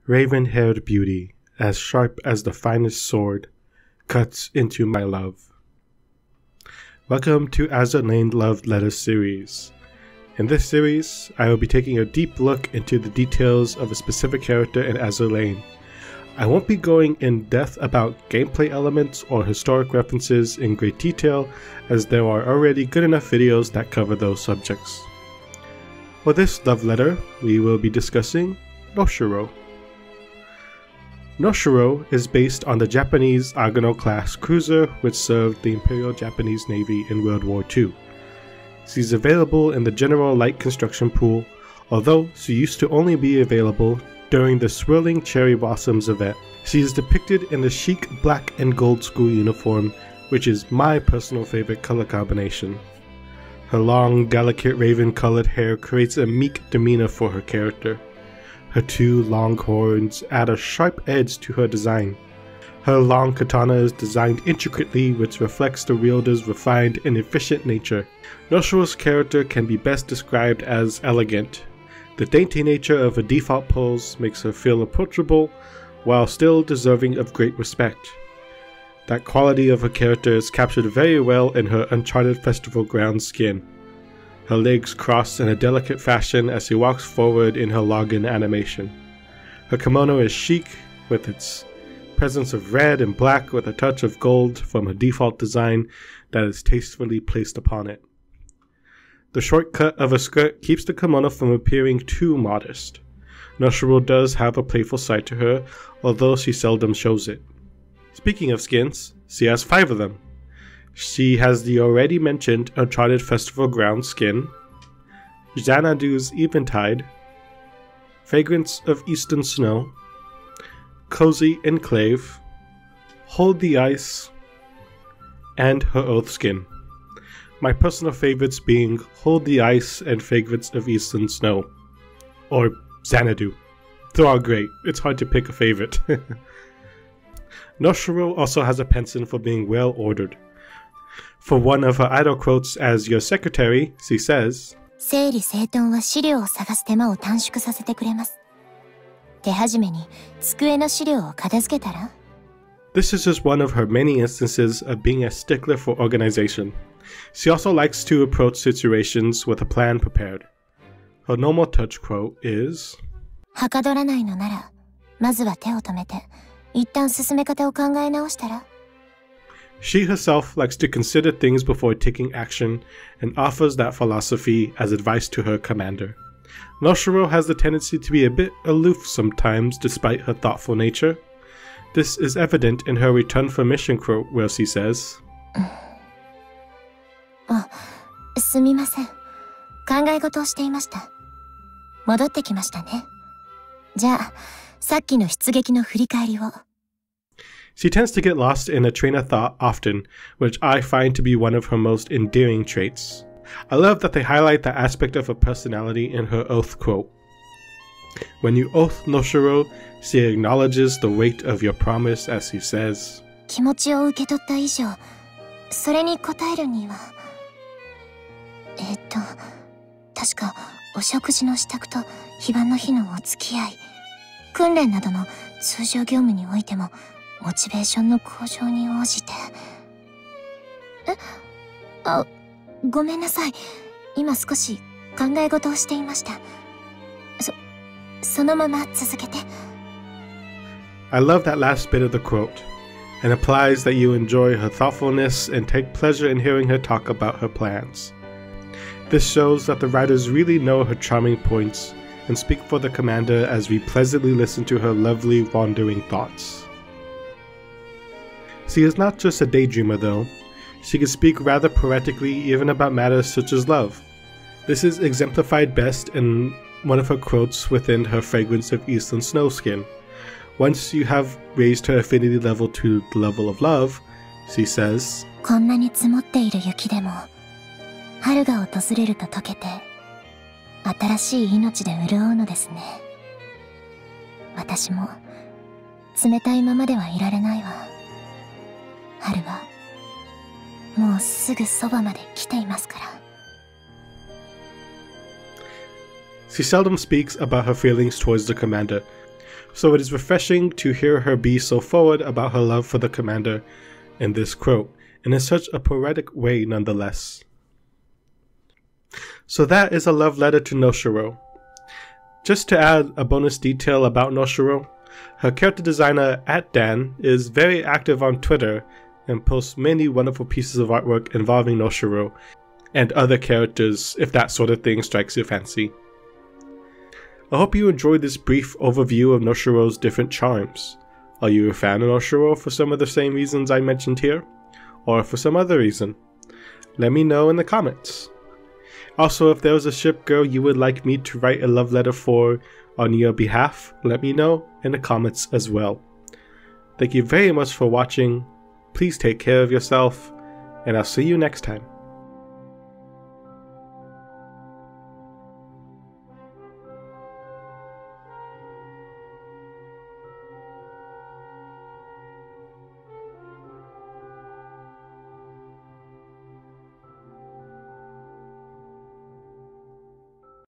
Raven-haired beauty, as sharp as the finest sword, cuts into my love. Welcome to Azur Lane Love Letter series. In this series, I will be taking a deep look into the details of a specific character in Azur Lane. I won't be going in depth about gameplay elements or historic references in great detail, as there are already good enough videos that cover those subjects. For this love letter, we will be discussing Noshiro. Noshiro is based on the Japanese Agano-class cruiser which served the Imperial Japanese Navy in World War II. She's available in the general light construction pool, although she used to only be available during the Swirling Cherry Blossoms event. She is depicted in the chic black and gold school uniform, which is my personal favorite color combination. Her long, delicate raven-colored hair creates a meek demeanor for her character. Her two long horns add a sharp edge to her design. Her long katana is designed intricately, which reflects the wielder's refined and efficient nature. Noshiro's character can be best described as elegant. The dainty nature of her default pose makes her feel approachable, while still deserving of great respect. That quality of her character is captured very well in her Uncharted Festival Ground skin. Her legs cross in a delicate fashion as she walks forward in her login animation. Her kimono is chic, with its presence of red and black with a touch of gold from her default design that is tastefully placed upon it. The short cut of her skirt keeps the kimono from appearing too modest. Noshiro does have a playful side to her, although she seldom shows it. Speaking of skins, she has 5 of them. She has the already mentioned Uncharted Festival Ground skin, Xanadu's Eventide, Fragrance of Eastern Snow, Cozy Enclave, Hold the Ice, and her Oath skin. My personal favorites being Hold the Ice and Fragrance of Eastern Snow, or Xanadu. They're all great, it's hard to pick a favorite. Noshiro also has a penchant for being well ordered. For one of her idol quotes as your secretary, she says, "整理整頓は資料を探す手間を短縮させてくれます。手始めに机の資料を片付けたら?" This is just one of her many instances of being a stickler for organization. She also likes to approach situations with a plan prepared. Her normal touch quote is, はかどらないのなら、まずは手を止めて、一旦進め方を考え直したら? She herself likes to consider things before taking action and offers that philosophy as advice to her commander. Noshiro has the tendency to be a bit aloof sometimes despite her thoughtful nature. This is evident in her return from mission quote where she says, すみません。考え事をしていました。戻ってきましたね。じゃあ、さっきの出撃の振り返りを。She tends to get lost in a train of thought often, which I find to be one of her most endearing traits. I love that they highlight that aspect of her personality in her oath quote. When you oath Noshiro, she acknowledges the weight of your promise as she says, 気持ちを受け取った以上、それに応えるには。確かお食事の支度と非番の日のお付き合い、訓練などの通常業務においても、モチベーションの向上に応じて。ごめんなさい。今少し考え事をしていました。そのまま続けて。I love that last bit of the quote, and implies that you enjoy her thoughtfulness and take pleasure in hearing her talk about her plans. This shows that the writers really know her charming points and speak for the commander as we pleasantly listen to her lovely wandering thoughts. She is not just a daydreamer though. She can speak rather poetically even about matters such as love. This is exemplified best in one of her quotes within her Fragrance of Eastern Snow skin. Once you have raised her affinity level to the level of love, she says, こんなに積もっている雪でも、春が訪れると溶けて、新しい命で潤うのですね。私も冷たいままではいられないわ。春はもうすぐそばまで来ていますから。She seldom speaks about her feelings towards the commander. So it is refreshing to hear her be so forward about her love for the commander in this quote, and in such a poetic way nonetheless. So that is a love letter to Noshiro. Just to add a bonus detail about Noshiro, her character designer @Dan is very active on Twitter and posts many wonderful pieces of artwork involving Noshiro and other characters if that sort of thing strikes your fancy. I hope you enjoyed this brief overview of Noshiro's different charms. Are you a fan of Noshiro for some of the same reasons I mentioned here? Or for some other reason? Let me know in the comments. Also, if there was a ship girl you would like me to write a love letter for on your behalf, let me know in the comments as well. Thank you very much for watching, please take care of yourself, and I'll see you next time.